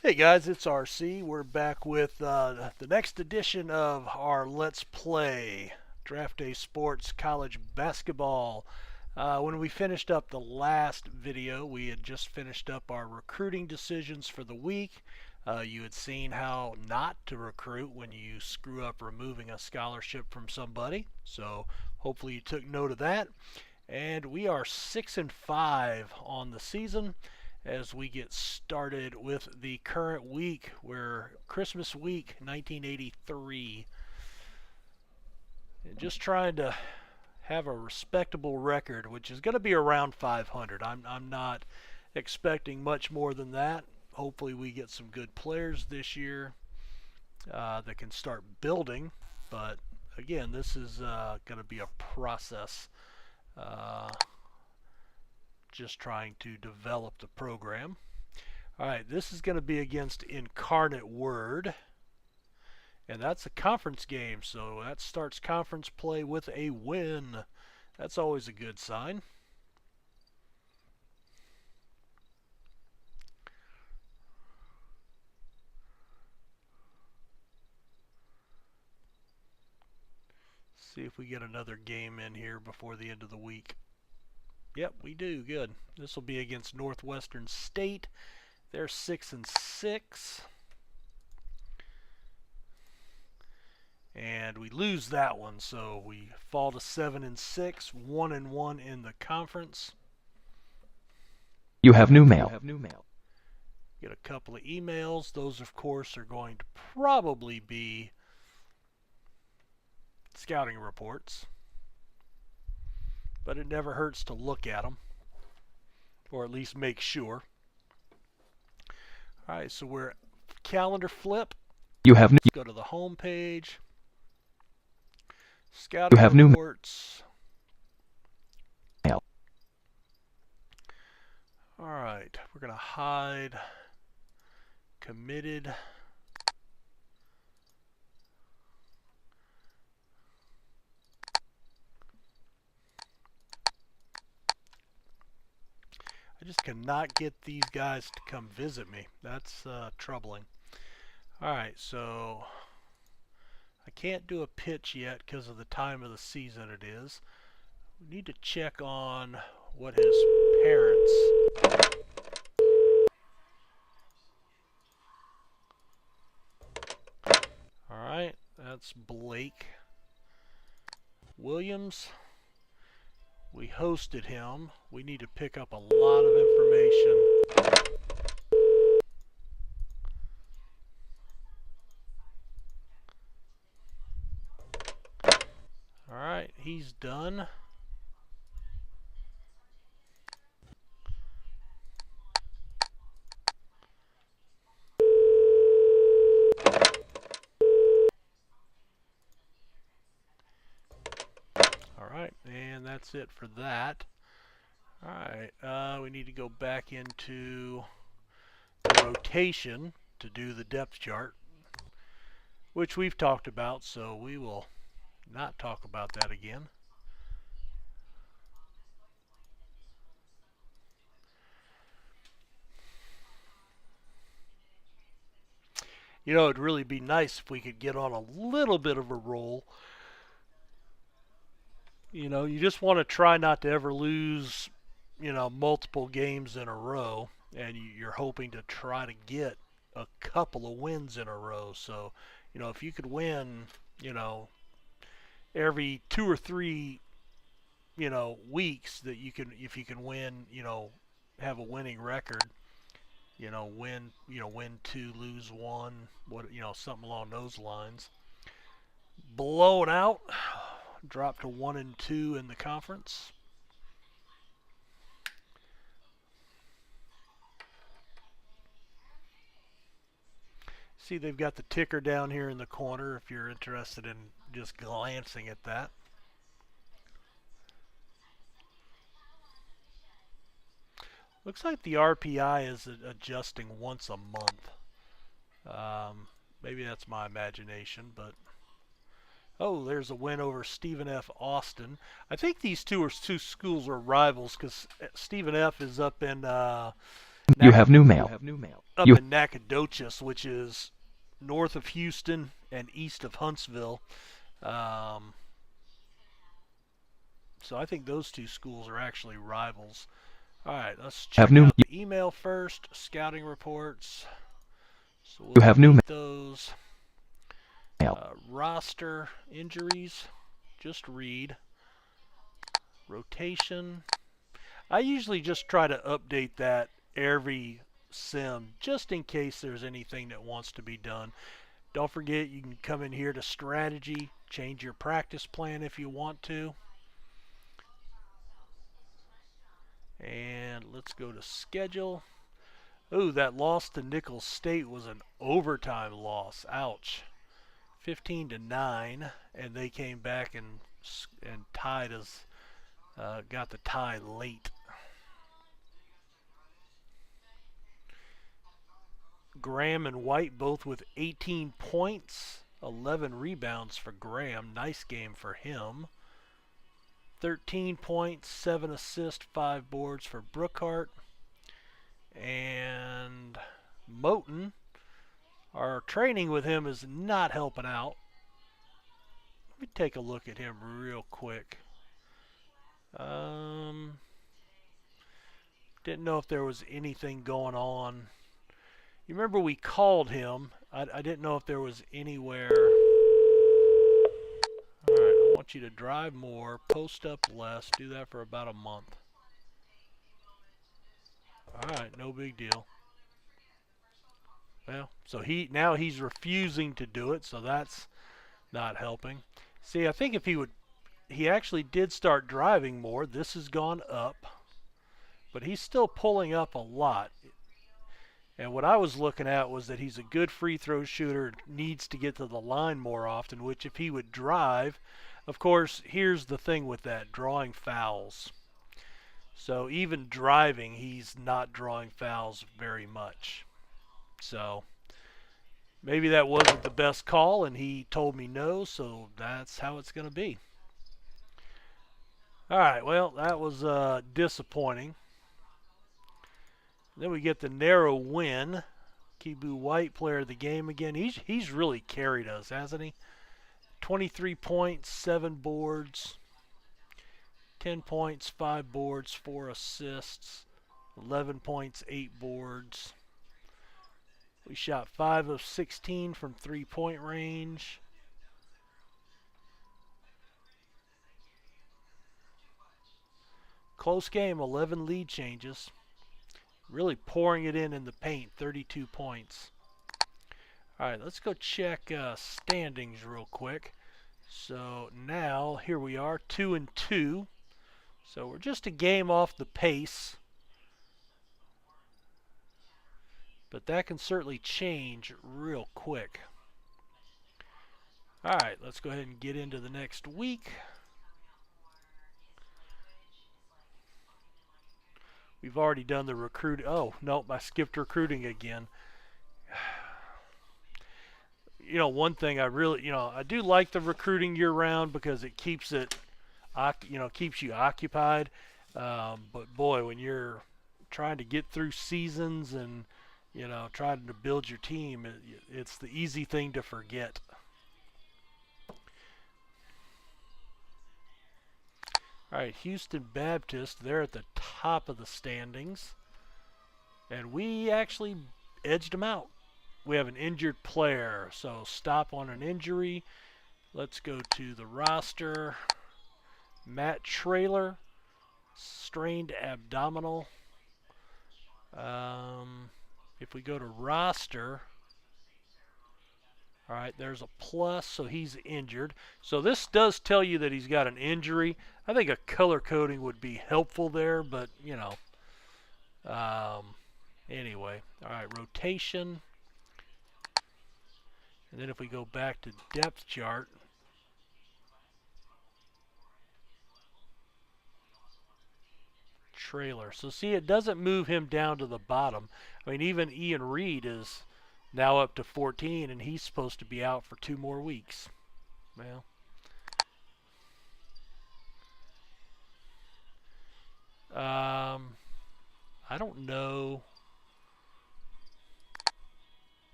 Hey guys, it's RC. We're back with the next edition of our Let's Play Draft Day Sports College Basketball. When we finished up the last video, we had just finished up our recruiting decisions for the week. You had seen how not to recruit when you screw up removing a scholarship from somebody. So hopefully you took note of that. And we are 6-5 on the season as we get started with the current week. We're Christmas week 1983. And just trying to have a respectable record, which is going to be around 500. I'm not expecting much more than that. Hopefully we get some good players this year that can start building. But again, this is going to be a process. Just trying to develop the program. Alright, this is going to be against Incarnate Word. And that's a conference game, so that starts conference play with a win. That's always a good sign. See if we get another game in here before the end of the week. Yep, we do. Good. This will be against Northwestern State. They're 6-6. And we lose that one, so we fall to 7-6, 1-1 in the conference. You have new mail. Get a couple of emails. Those, of course, are going to probably be scouting reports. But it never hurts to look at them, or at least make sure. All right, so we're calendar flip. You have new. Go to the home page. Scouting reports. Mail. All right, we're going to hide committed. I just cannot get these guys to come visit me. That's troubling. Alright, so I can't do a pitch yet because of the time of the season it is. We need to check on what his parents... Alright, that's Blake Williams. We hosted him. We need to pick up a lot of information. Alright, he's done. Alright, and that's it for that. Alright, we need to go back into the rotation to do the depth chart, which we've talked about, so we will not talk about that again. You know, it'd really be nice if we could get on a little bit of a roll. You know, you just want to try not to ever lose, multiple games in a row, and you're hoping to try to get a couple of wins in a row. So, if you could win, every 2 or 3, weeks that you can, if you can win, have a winning record, win 2, lose 1, something along those lines. Blown out. Dropped to 1-2 in the conference. See, they've got the ticker down here in the corner if you're interested in just glancing at that. Looks like the RPI is adjusting once a month. Maybe that's my imagination, but... Oh, there's a win over Stephen F. Austin. I think these two schools are rivals because Stephen F. is up in... You have new mail. up in Nacogdoches, which is north of Houston and east of Huntsville. Um, so I think those two schools are actually rivals. All right, let's check out the email first. Scouting reports. So we'll delete those. Roster injuries. Just read. Rotation. I usually just try to update that every sim just in case there's anything that wants to be done. Don't forget you can come in here to strategy, change your practice plan if you want to. And let's go to schedule. Ooh, that loss to Nicholls State was an overtime loss. Ouch. 15-9, and they came back and tied us. Got the tie late. Graham and White both with 18 points, 11 rebounds for Graham. Nice game for him. 13 points, 7 assists, 5 boards for Brookhart. And Moten, our training with him is not helping out. Let me take a look at him real quick. Didn't know if there was anything going on. You remember we called him. I didn't know if there was anywhere. All right, I want you to drive more, post up less, do that for about a month. All right, no big deal. Well, so now he's refusing to do it, so that's not helping. See, I think if he actually did start driving more. This has gone up, but he's still pulling up a lot. And what I was looking at was that he's a good free throw shooter, needs to get to the line more often, which if he would drive, of course, here's the thing with that, drawing fouls. So even driving, he's not drawing fouls very much. So maybe that wasn't the best call, and he told me no, so that's how it's going to be. All right, well, that was disappointing. Then we get the narrow win. Kibu White, player of the game again. He's really carried us, hasn't he? 23 points, 7 boards, 10 points, 5 boards, 4 assists, 11 points, 8 boards. We shot 5 of 16 from 3-point range. Close game, 11 lead changes. Really pouring it in the paint, 32 points. All right, let's go check standings real quick. So now, here we are, 2-2. So we're just a game off the pace. But that can certainly change real quick. All right, let's go ahead and get into the next week. We've already done the recruit. Oh, nope, I skipped recruiting again. You know, one thing I really, I do like the recruiting year round because it keeps it, keeps you occupied. But boy, when you're trying to get through seasons and, trying to build your team, it's the easy thing to forget. All right, Houston Baptist, they're at the top of the standings. And we actually edged them out. We have an injured player, so stop on an injury. Let's go to the roster. Matt Traylor, strained abdominal. If we go to roster, all right, there's a plus, so he's injured. So this does tell you that he's got an injury. I think a color coding would be helpful there, but, anyway. All right, rotation. And then if we go back to depth chart, Trailer. So see, it doesn't move him down to the bottom. I mean, even Ian Reed is now up to 14, and he's supposed to be out for 2 more weeks. Well, I don't know.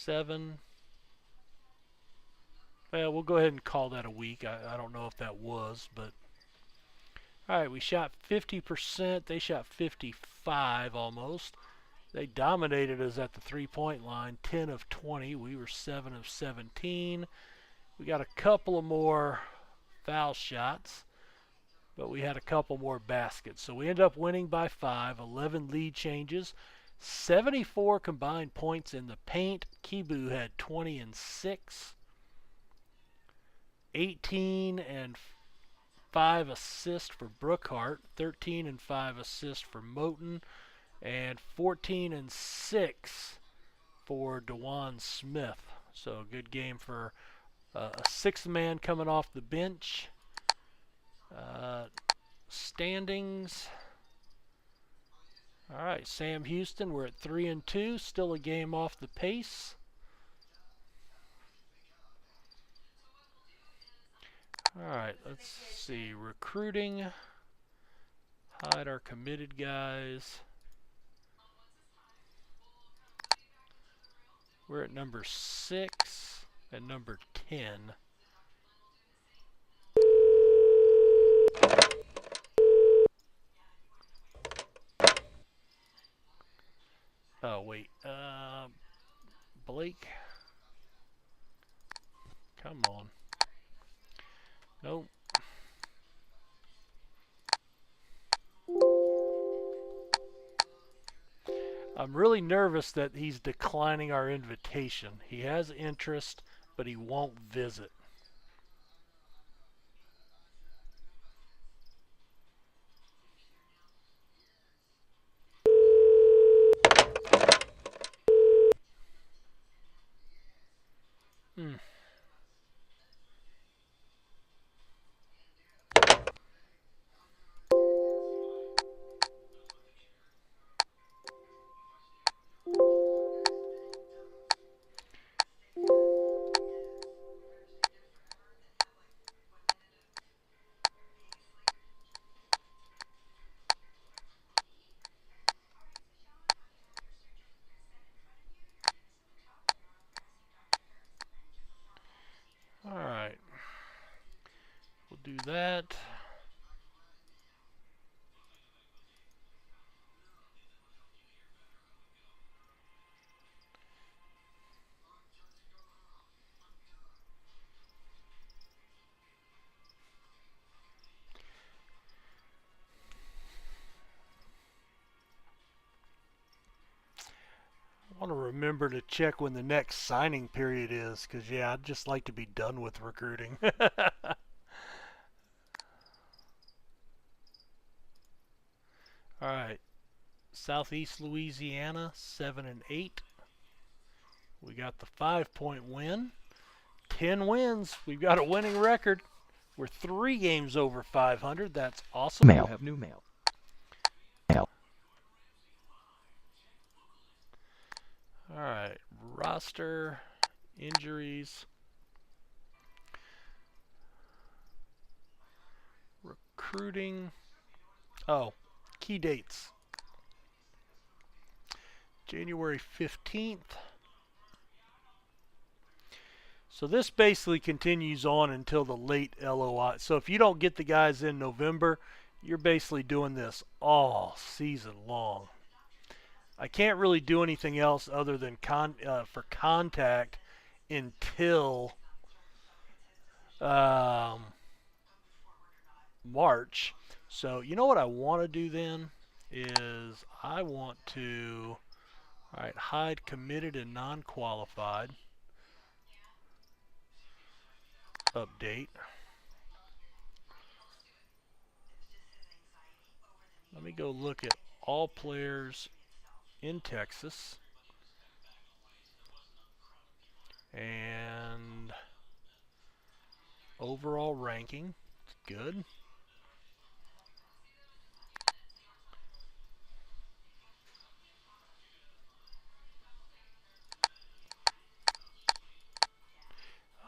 7. Well, we'll go ahead and call that a week. I don't know if that was, but all right, we shot 50%. They shot 55 almost. They dominated us at the three-point line, 10 of 20. We were 7 of 17. We got a couple of more foul shots, but we had a couple more baskets. So we ended up winning by 5, 11 lead changes, 74 combined points in the paint. Kibu had 20 and 6, 18 and 5 assists for Brookhart, 13 and 5 assists for Moten, and 14 and 6 for DeJuan Smith. So a good game for a sixth man coming off the bench. Standings. All right, Sam Houston, we're at 3 and 2, still a game off the pace. All right, let's see. Recruiting. Hide our committed guys. We're at number 6 and number 10. Oh, wait. Blake. Come on. Nope. I'm really nervous that he's declining our invitation. He has interest, but he won't visit. All right. We'll do that. I want to remember to check when the next signing period is, because, yeah, I'd just like to be done with recruiting. All right. Southeast Louisiana, 7 and 8. We got the 5-point win. 10 wins. We've got a winning record. We're 3 games over 500. That's awesome. Mail. You have new mail. Mail. All right. Roster, injuries, recruiting. Oh, key dates. January 15th. So this basically continues on until the late LOI. So if you don't get the guys in November, you're basically doing this all season long. I can't really do anything else other than for contact until March. So you know what I want to do then is I want to, all right, hide committed and non-qualified. Update. Let me go look at all players in Texas. And overall ranking. Good.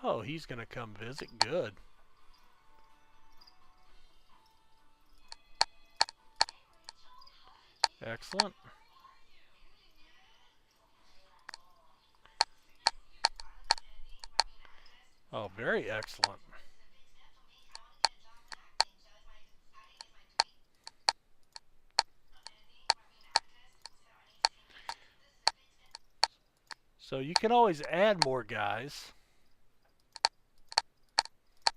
Oh, he's going to come visit. Good. Excellent. Oh, very excellent. So you can always add more guys.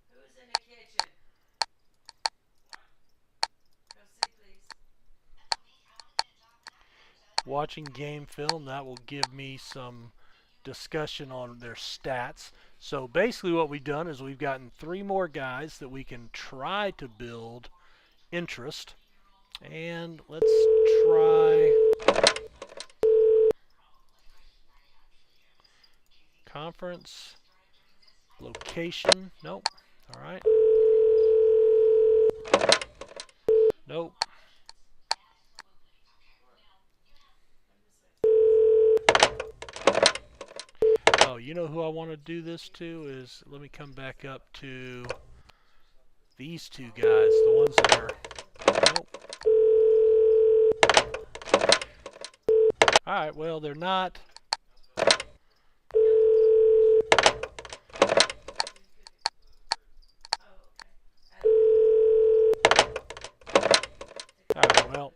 Who's in the kitchen? Go see, please. Watching game film, that will give me some discussion on their stats. So basically what we've done is we've gotten 3 more guys that we can try to build interest. And let's try conference, location, nope, all right, nope. Oh, you know who I want to do this to is, let me come back up to these 2 guys, the ones that are, nope. All right, well, they're not. All right, well,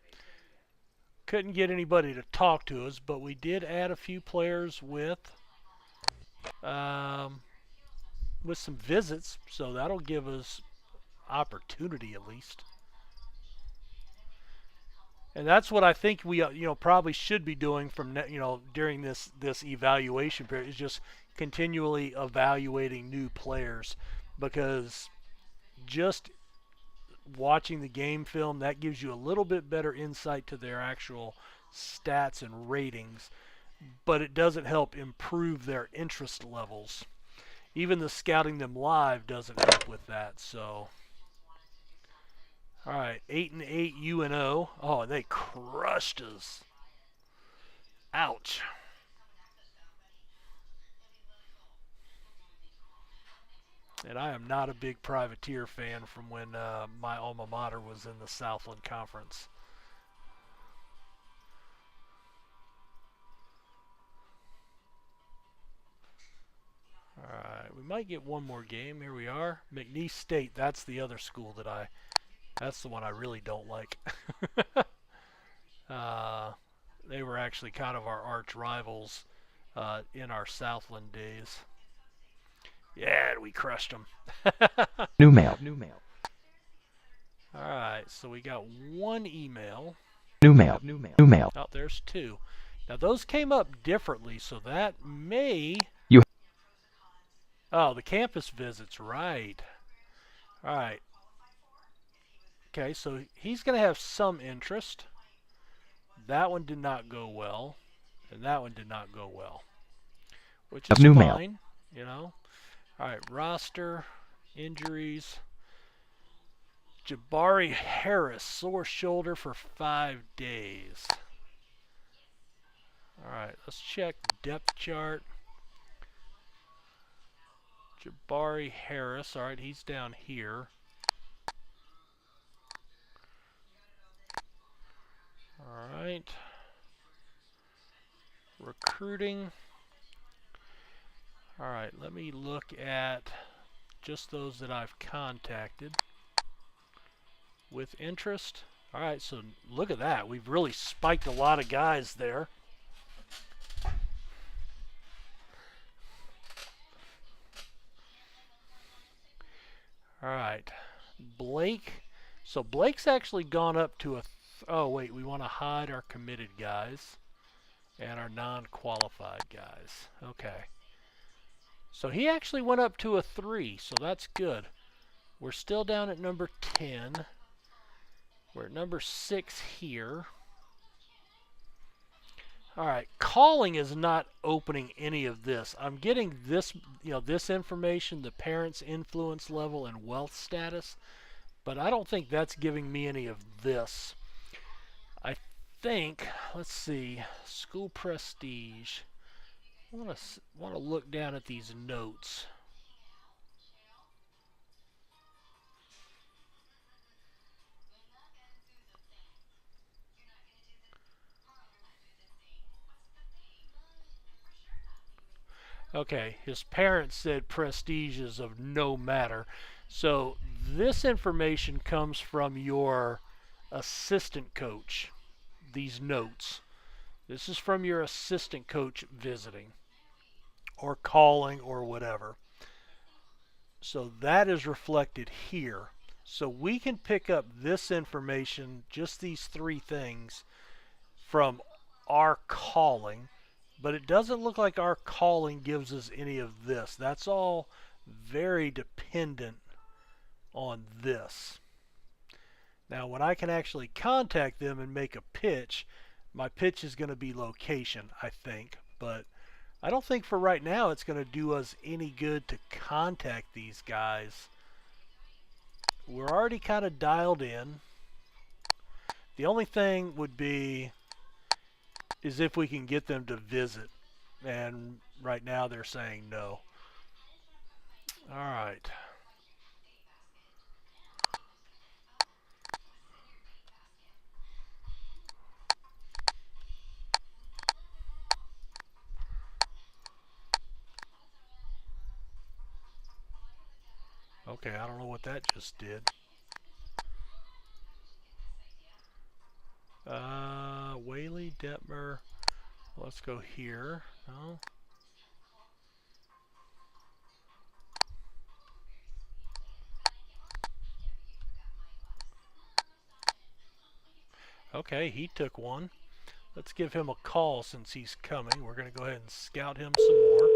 couldn't get anybody to talk to us, but we did add a few players um, with some visits, so that'll give us opportunity at least. And that's what I think we probably should be doing from during this evaluation period is just continually evaluating new players, because just watching the game film, that gives you a little bit better insight to their actual stats and ratings, but it doesn't help improve their interest levels. Even the scouting them live doesn't help with that. So, all right, 8-8 UNO. Oh, and they crushed us. Ouch. And I am not a big Privateer fan from when my alma mater was in the Southland Conference. Alright, we might get one more game. Here we are. McNeese State, that's the other school that's the one I really don't like. They were actually kind of our arch rivals in our Southland days. Yeah, we crushed them. New mail. New mail. Alright, so we got 1 email. New mail. New mail. New mail. Oh, there's 2. Now those came up differently, so that may... You. Oh, the campus visits, right. Alright. Okay, so he's going to have some interest. That one did not go well, and that one did not go well, which is New fine, mail. All right, roster, injuries. Jabari Harris, sore shoulder for 5 days. All right, let's check depth chart. Jabari Harris, all right, he's down here. All right. Recruiting. All right, let me look at just those that I've contacted with interest. All right, so look at that. We've really spiked a lot of guys there. All right, Blake. So Blake's actually gone up to a... oh, wait, we want to hide our committed guys and our non-qualified guys. Okay. So he actually went up to a 3, so that's good. We're still down at number 10. We're at number 6 here. All right, calling is not opening any of this. I'm getting this, this information, the parents' influence level and wealth status, but I don't think that's giving me any of this. I think, let's see, school prestige. I want to look down at these notes. Okay, his parents said prestige is of no matter. So this information comes from your assistant coach, these notes. This is from your assistant coach visiting or calling or whatever. So that is reflected here. So we can pick up this information, just these three things, from our calling, but it doesn't look like our calling gives us any of this. That's all very dependent on this. Now, when I can actually contact them and make a pitch, my pitch is going to be location, I think, but I don't think for right now it's going to do us any good to contact these guys. We're already kind of dialed in. The only thing would be is if we can get them to visit, and right now they're saying no. All right. Okay, I don't know what that just did. Whaley, Detmer. Let's go here. No. Okay, he took one. Let's give him a call since he's coming. We're going to go ahead and scout him some more.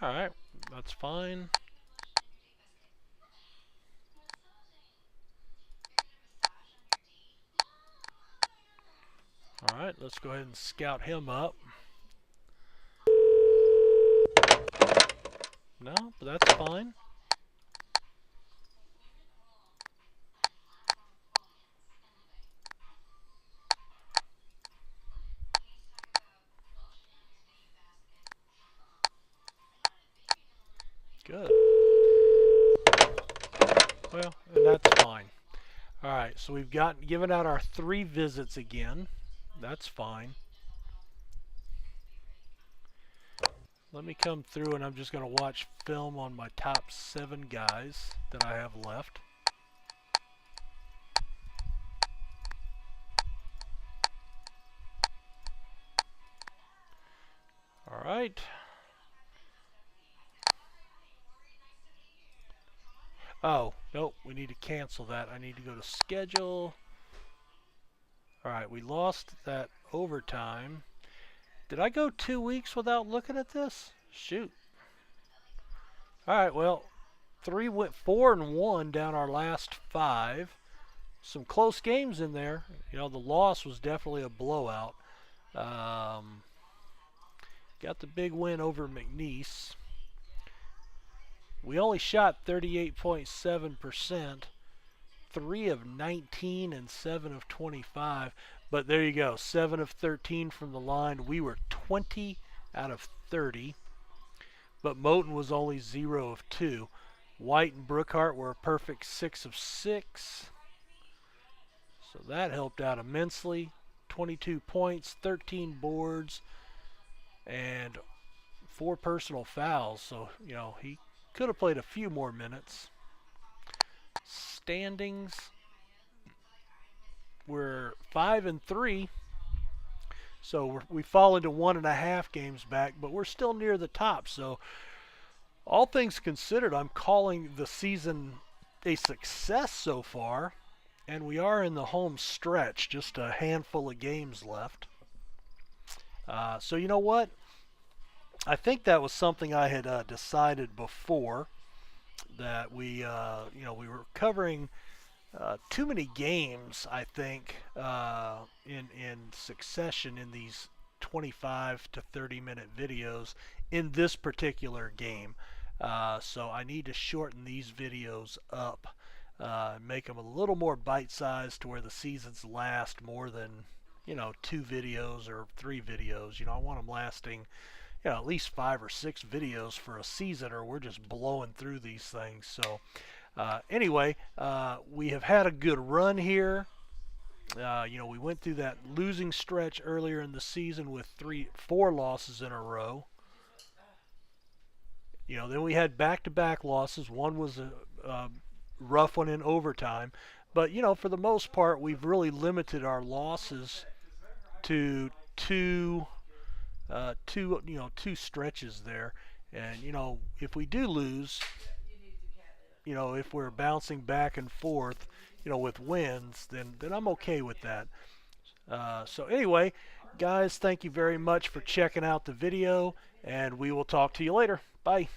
Alright, that's fine. Alright, let's go ahead and scout him up. No, but that's fine. Good. Well, and that's fine. Alright, so we've given out our 3 visits again. That's fine. Let me come through and I'm just going to watch film on my top 7 guys that I have left. Alright. Oh, nope, we need to cancel that. I need to go to schedule. Alright, we lost that overtime. Did I go 2 weeks without looking at this? Shoot. Alright, well, 4-1 down our last 5. Some close games in there. You know, the loss was definitely a blowout. Got the big win over McNeese. We only shot 38.7%, 3 of 19 and 7 of 25. But there you go, 7 of 13 from the line. We were 20 out of 30. But Moten was only 0 of 2. White and Brookhart were a perfect 6 of 6. So that helped out immensely. 22 points, 13 boards, and 4 personal fouls. So, you know, he could have played a few more minutes. Standings, we're 5-3. So we fall into 1.5 games back, but we're still near the top. So all things considered, I'm calling the season a success so far. And we are in the home stretch, just a handful of games left. So you know what? I think that was something I had decided before, that we were covering too many games, I think, in succession in these 25 to 30-minute videos in this particular game. So I need to shorten these videos up, make them a little more bite-sized to where the seasons last more than, 2 videos or 3 videos. I want them lasting, at least 5 or 6 videos for a season, or we're just blowing through these things. So Anyway, we have had a good run here. We went through that losing stretch earlier in the season with 4 losses in a row. Then we had back-to-back losses. One was a rough one in overtime. But, for the most part, we've really limited our losses to two stretches there. And, if we do lose, if we're bouncing back and forth, with wins, then I'm okay with that. So anyway, guys, thank you very much for checking out the video, and we will talk to you later. Bye.